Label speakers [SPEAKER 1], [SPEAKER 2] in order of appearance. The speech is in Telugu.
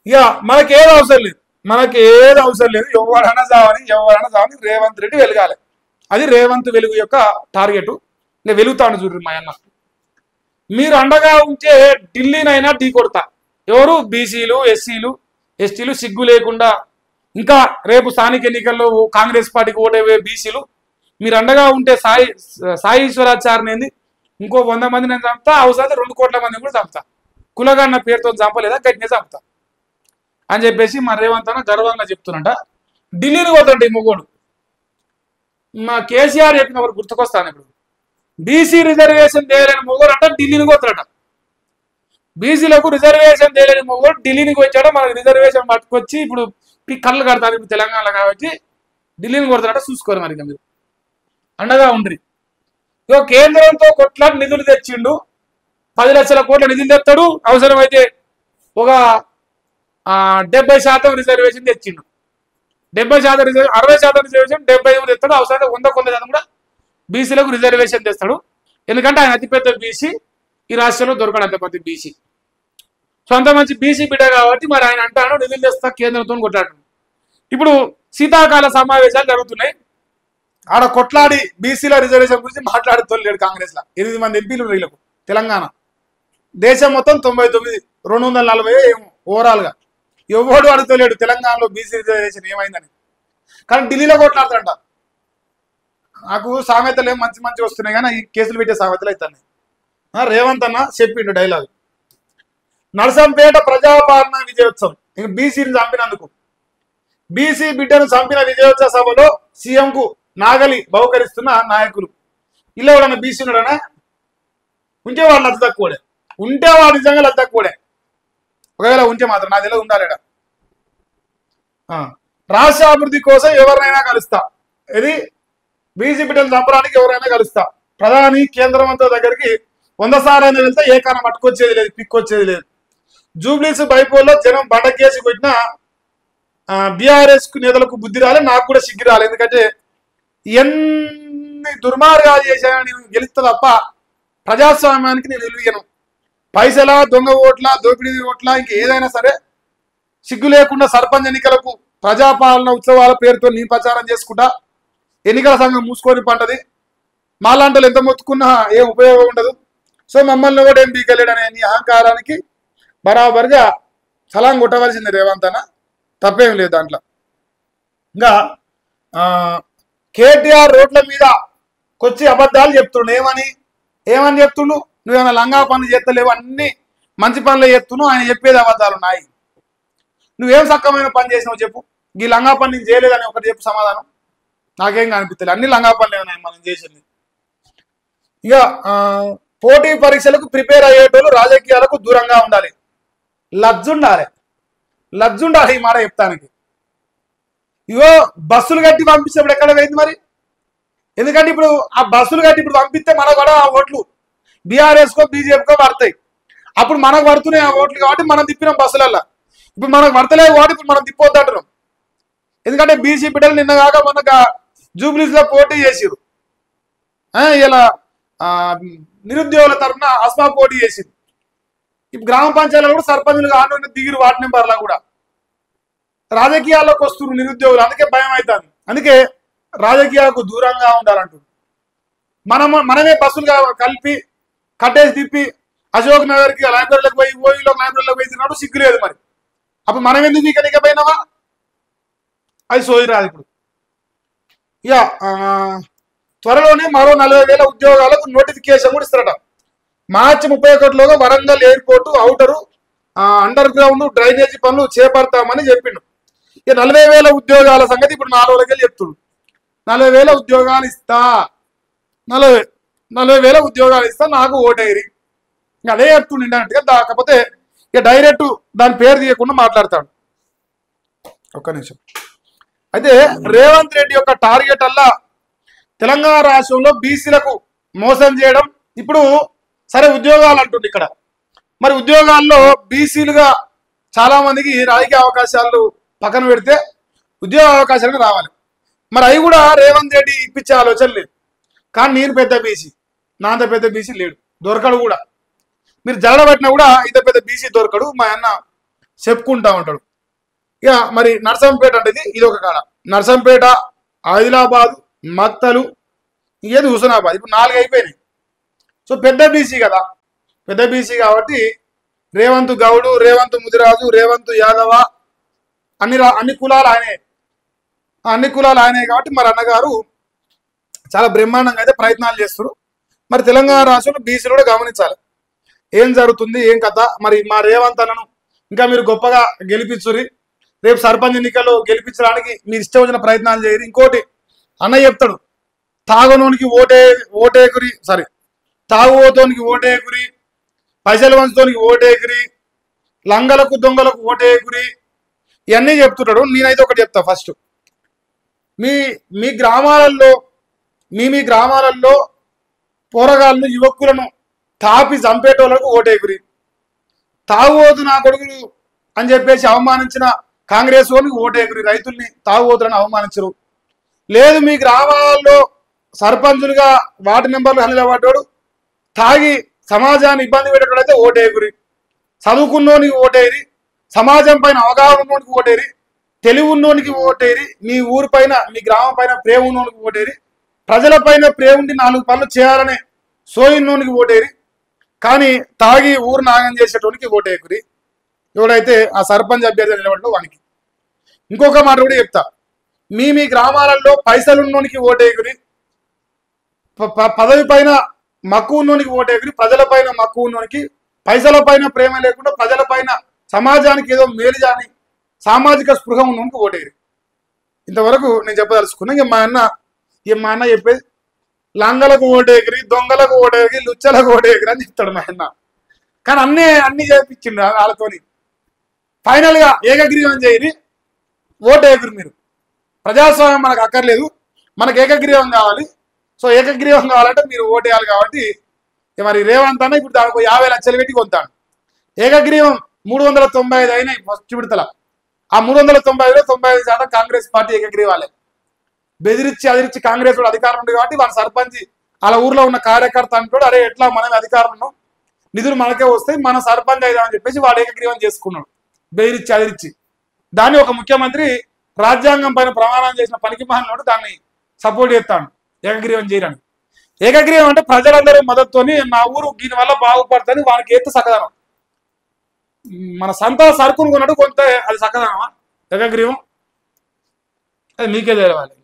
[SPEAKER 1] ఇక మనకేది అవసరం లేదు, మనకేది అవసరం లేదు. ఎవరైనా చావని రేవంత్ రెడ్డి వెలగాలి. అది రేవంత్ వెలుగు యొక్క టార్గెట్. నేను వెలుగుతాను చూడండి మా అన్న. మీరు అండగా ఉంటే ఢిల్లీనైనా ఢీ కొడతా. ఎవరు? బీసీలు, ఎస్సీలు, ఎస్టీలు సిగ్గు లేకుండా. ఇంకా రేపు స్థానిక ఎన్నికల్లో కాంగ్రెస్ పార్టీకి ఓటేవే బీసీలు మీరు అండగా ఉంటే సాయి ఈశ్వరాచార్యని ఇంకో 100 మంది నేను చంపుతా, అవసరం 2 కోట్ల మందిని కూడా చంపుతా. కులగన్న పేరుతో చంపలేదా, గట్టినే చంపుతా అని చెప్పేసి మా రేవంత్ అన్న గర్వంగా చెప్తున్నట. ఢిల్లీని పోతుంటే ఈ మొగోడు మా కేసీఆర్ చెప్పినప్పుడు గుర్తుకొస్తాను. ఇప్పుడు బీసీ రిజర్వేషన్ తేలేని మొగోడు అంట ఢిల్లీని పోతాడట. బీసీలకు రిజర్వేషన్ తేలేని మొగోడు ఢిల్లీకి వచ్చాడు. మనకు రిజర్వేషన్ పట్టుకొచ్చి ఇప్పుడు కళ్ళు కడతారు ఇప్పుడు తెలంగాణలో కాబట్టి ఢిల్లీని కొడతాడట. చూసుకోరు మరి మీరు అండగా ఉండ్రి. ఇగో కేంద్రంతో కొట్లాడి నిధులు తెచ్చిండు. 10 లక్షల కోట్ల నిధులు తెస్తాడు. అవసరమైతే ఒక 70% రిజర్వేషన్ తెచ్చిండు. 70% రిజర్వేషన్, 60% రిజర్వేషన్, 75 తెస్తాడు. అవసరమైతే 100% కూడా బీసీలకు రిజర్వేషన్ తెస్తాడు. ఎందుకంటే ఆయన అతిపెద్ద బీసీ, ఈ రాష్ట్రంలో దొరకడు అంత పెద్ద బీసీ. సొంత మంచి బీసీ బిడ్డ కాబట్టి మరి ఆయన అంటాడు నిధులు తెస్తా కేంద్రంతో కొట్లాడు. ఇప్పుడు శీతాకాల సమావేశాలు జరుగుతున్నాయి. ఆడ కొట్లాడి బీసీల రిజర్వేషన్ గురించి మాట్లాడుతూ లేడు కాంగ్రెస్ లో. 8 మంది ఎంపీలు వీళ్ళకు. తెలంగాణ దేశం మొత్తం 99, 240 ఏమో ఓవరాల్ గా. ఎవడు అడుగుతలేడు తెలంగాణలో బీసీ రిజర్వేషన్ ఏమైందని. కానీ ఢిల్లీలో కొట్లాడుతాడంట. నాకు సామెతలు ఏం మంచి మంచి వస్తున్నాయి కానీ ఈ కేసులు పెట్టే సామెతలు అవుతాయి. రేవంత్ అన్న చెప్పిండు డైలాగ్. నరసంపేట ప్రజాపాలన విజయోత్సవం ఇంక బీసీని చంపినందుకు, బీసీ బిడ్డను చంపిన విజయోత్సవ సభలో సీఎంకు నాగలి బహుకరిస్తున్న నాయకులు. ఇలా ఎవడన్నా బీసీ ఉన్నాడనా? ఉంటే వాడు లచ్చ తక్కువడే. ఉంటే వాడు నిజంగా లచ్చ తక్కువడే. ఒకవేళ ఉంటే మాత్రం నా తెలియదు ఉండాలేడా. రాష్ట్ర అభివృద్ధి కోసం ఎవరినైనా కలుస్తా. ఇది బీసీ బిడ్డలు చంపడానికి ఎవరైనా కలుస్తా. ప్రధాని కేంద్ర మంత్రుల దగ్గరికి 100 సార్లు వెళ్తే ఏ కారణం పట్టుకొచ్చేది లేదు, పిక్కొచ్చేది లేదు. జూబ్లీస్ బైపోల్లో జనం బండకేసి కొట్టిన బీఆర్ఎస్ నేతలకు బుద్ధి రాలే, నాకు కూడా సిగ్గు రాలే. ఎందుకంటే ఎన్ని దుర్మార్గాలు చేశానో నేను గెలుస్తా తప్ప ప్రజాస్వామ్యానికి నేను నిలువను. పైసల, దొంగ ఓట్ల, దోపిడీ ఓట్ల, ఇంక ఏదైనా సరే సిగ్గు లేకుండా సర్పంచ్ ఎన్నికలకు ప్రజాపాలన ఉత్సవాల పేరుతో నీ ప్రచారం చేసుకుంటా ఎన్నికల సంఘం మూసుకొని పంటది. మాలాంటి వాళ్ళు ఎంత మొత్తుకున్నా ఏం ఉపయోగం ఉండదు. సో మమ్మల్ని కూడా ఏం బీకలేడనే నీ అహంకారానికి బరాబర్గా సలాం కొట్టవలసింది రేవంత్ అన్న. తప్పేం లేదు దాంట్లో. ఇంకా కేటీఆర్ రోడ్ల మీద కొచ్చి అబద్ధాలు చెప్తుండు. ఏమని చెప్తుండు? నువ్వేమైనా లంగా పనులు చేస్తలేవు, అన్ని మంచి పనులు చేస్తున్నావు. ఆయన చెప్పేది అబద్ధాలు ఉన్నాయి. నువ్వేం సక్కమైన పని చేసినావు చెప్పు. ఈ లంగా పని నేను చేయలేదని ఒకటి చెప్పు సమాధానం. నాకేం కనిపిస్తలే. అన్ని లంగా పనులు ఏమైనా మనం చేసింది. ఇక పోటీ పరీక్షలకు ప్రిపేర్ అయ్యేటోళ్ళు రాజకీయాలకు దూరంగా ఉండాలి. లజ్జుండాలి ఈ మాట చెప్తానికి. ఇగో బస్సులు కట్టి పంపించినప్పుడు ఎక్కడ పోయింది మరి? ఎందుకంటే ఇప్పుడు ఆ బస్సులు కట్టి ఇప్పుడు పంపిస్తే మనకు కూడా ఆ ఓట్లు బీఆర్ఎస్కో బీజేపీకో పడతాయి. అప్పుడు మనకు పడుతున్నాయి ఆ ఓట్లు కాబట్టి మనం తిప్పినాం బస్సులల్లో. ఇప్పుడు మనకు పడతలేదు కాబట్టి ఇప్పుడు మనం తిప్పొద్దు అంటున్నాం. ఎందుకంటే బీసీ బిడ్డలు నిన్న కాక మనకు జూబ్లీస్ లో పోటీ చేసిరు. ఇలా నిరుద్యోగుల తరఫున అస్మా పోటీ చేసింది. ఇప్పుడు గ్రామ పంచాయతీలో కూడా సర్పంచులు కాను దిగిరు వార్డు మెంబర్లా కూడా రాజకీయాల్లోకి వస్తున్నారు నిరుద్యోగులు. అందుకే భయం అవుతుంది. అందుకే రాజకీయాలకు దూరంగా ఉండాలంటున్నారు. మనమే బస్సులు కలిపి కట్టేసి తిప్పి అశోక్ నగర్కి లైబ్రరీలకు పోయి ఓయిలో లైబ్రరీలకు పోయి తిన్నాడు సిగ్గు లేదు మరి. అప్పుడు మనం ఎందుకు ఇక పోయినావా? అది సోయి రాదు. ఇప్పుడు ఇక త్వరలోనే మరో 40,000 ఉద్యోగాలకు నోటిఫికేషన్ కూడా ఇస్తారట. మార్చి 31లోగా వరంగల్ ఎయిర్పోర్టు ఔటరు అండర్ గ్రౌండ్ డ్రైనేజీ పనులు చేపడతామని చెప్పిండు. ఇక 40,000 ఉద్యోగాల సంగతి ఇప్పుడు 4 రోజులకి చెప్తుండు. 40,000 ఉద్యోగాలు ఇస్తా, 40,000 ఉద్యోగాలు ఇస్తా, నాకు ఓటేరి. ఇంకా అదే చెప్తుండే అన్నట్టుగా. కాకపోతే ఇక డైరెక్ట్ దాని పేరు తీయకుండా మాట్లాడతాడు. ఒక్క నిమిషం. అయితే రేవంత్ రెడ్డి యొక్క టార్గెట్ అల్లా తెలంగాణ రాష్ట్రంలో బీసీలకు మోసం చేయడం. ఇప్పుడు సరే ఉద్యోగాలు అంటుంది ఇక్కడ. మరి ఉద్యోగాల్లో బీసీలుగా చాలా మందికి రాజకీయ అవకాశాలు పక్కన పెడితే ఉద్యోగ అవకాశాలు రావాలి. మరి అవి కూడా రేవంత్ రెడ్డి ఇప్పించే ఆలోచన లేదు. కానీ నేను పెద్ద బీసీ, నా అంత పెద్ద బీసీ లేడు, దొరకడు కూడా. మీరు జరగబట్టినా కూడా ఇంత పెద్ద బీసీ దొరకడు. మా అన్న చెప్పుకుంటా ఉంటాడు. ఇక మరి నర్సంపేట అంటే ఇది ఒక కాడ, నర్సంపేట, ఆదిలాబాద్, మక్తలు, ఇంకేది హుస్నాబాద్, ఇప్పుడు 4 అయిపోయినాయి. సో పెద్ద బీసీ కదా, పెద్ద బీసీ కాబట్టి రేవంత్ గౌడు, రేవంత్ ముదిరాజు, రేవంత్ యాదవ, అన్ని కులాలు ఆయనే, అన్ని కులాలు ఆయనే కాబట్టి మరి అన్నగారు చాలా బ్రహ్మాండంగా అయితే ప్రయత్నాలు చేస్తారు. మరి తెలంగాణ రాష్ట్రంలో బీసీలు కూడా గమనించాలి ఏం జరుగుతుంది ఏం కథ. మరి మా రేవంత్ అన్నను ఇంకా మీరు గొప్పగా గెలిపించుర్రి, రేపు సర్పంచ్ ఎన్నికల్లో గెలిపించడానికి మీరు ఇష్టం వచ్చిన ప్రయత్నాలు చేయరు. ఇంకోటి అన్నయ్య చెప్తాడు, తాగునోనికి ఓటేకురి, సారీ తాగుబోతోనికి ఓటేకురి, పైసలు వంచుతోనికి ఓటేకురి, లంగలకు దొంగలకు ఓటేకురి, ఇవన్నీ చెప్తుంటాడు. నేనైతే ఒకటి చెప్తా, ఫస్ట్ మీ మీ గ్రామాలలో మీ గ్రామాలలో పోరగాళ్ళు యువకులను తాపి చంపేటోళ్లకు ఓటేకురి, తాగుబోతు నా కొడుకులు అని చెప్పేసి అవమానించిన కాంగ్రెస్ వాళ్ళకి ఓటేకురి, రైతుల్ని తాగుబోతులను అవమానించరు. లేదు మీ గ్రామాల్లో సర్పంచులుగా వార్డు మెంబర్లు నిలబడ్డాడు తాగి సమాజాన్ని ఇబ్బంది పెట్టేటోడైతే ఓటేకురి, చదువుకున్నోనికి ఓటేరి, సమాజం పైన అవగాహన ఉన్నోనికి ఓటేరి, తెలివి ఉన్నోనికి ఓటేరి, మీ ఊరి పైన మీ గ్రామం పైన ప్రేమ ఉన్నోనికి ఓటేరి, ప్రజల పైన ప్రేమ ఉండి 4 పనులు చేయాలనే సోయిన్నోనికి ఓటేరి, కానీ తాగి ఊరు నాగం చేసేటోనికి ఓటేకురి. ఎవడైతే ఆ సర్పంచ్ అభ్యర్థి నిలబడ్డో వానికి. ఇంకొక మాట కూడా చెప్తా, మీ గ్రామాలలో పైసలున్నోనికి ఓటేకురి, పదవి పైన మక్కువ ఉన్నోనికి ఓటేకురి, ప్రజల పైన మక్కువ ఉన్నోనికి, పైసల పైన ప్రేమ లేకుండా ప్రజల పైన సమాజానికి ఏదో మేలు జాని సామాజిక స్పృహ ఉన్నోనికి ఓటేరి. ఇంతవరకు నేను చెప్పదలుచుకున్నా. ఇక మా అన్న చెప్పేది లంగలకు ఓటేగిరి, దొంగలకు ఓటేగిరి, లుచ్చలకు ఓటేగిరి అని చెప్తాడు మా అన్న. కానీ అన్ని చేయించిండు వాళ్ళతోని. ఫైనల్ గా ఏకగ్రీవం చేయని ఓటేగిరి. మీరు ప్రజాస్వామ్యం మనకు అక్కర్లేదు, మనకు ఏకగ్రీవం కావాలి. సో ఏకగ్రీవం కావాలంటే మీరు ఓటేయాలి. కాబట్టి మరి రేవంత్ అన్న ఇప్పుడు దానికి 50 లక్షలు పెట్టి కొంటాడు. ఏకగ్రీవం 395 అయినాయి ఫస్ట్ విడతల. ఆ 395లో 95% కాంగ్రెస్ పార్టీ ఏకగ్రీవాలే. బెదిరించి అదిరించి కాంగ్రెస్ కూడా అధికారం ఉంది కాబట్టి వాళ్ళ సర్పంచ్ వాళ్ళ ఊర్లో ఉన్న కార్యకర్త అంటాడు, అరే ఎట్లా మనమే అధికారం ఉన్నాం, నిధులు మనకే వస్తాయి, మన సర్పంచ్ అయిదామని చెప్పేసి వాడు ఏకగ్రీవం చేసుకున్నాడు బెదిరించి అదిరించి. దాన్ని ఒక ముఖ్యమంత్రి రాజ్యాంగం పైన ప్రమాణం చేసిన పనికి మహనోడు దాన్ని సపోర్ట్ చేస్తాడు ఏకగ్రీవం చేయడానికి. ఏకగ్రీవం అంటే ప్రజలందరూ మద్దతుతోని నా ఊరు దీనివల్ల బాగుపడుతుంది వానికి ఎత్తు సకదనం. మన సంత సరుకును కొన్నాడు కొంత అది సకదనమా ఏకగ్రీవం? అది మీకే తెలవాలి.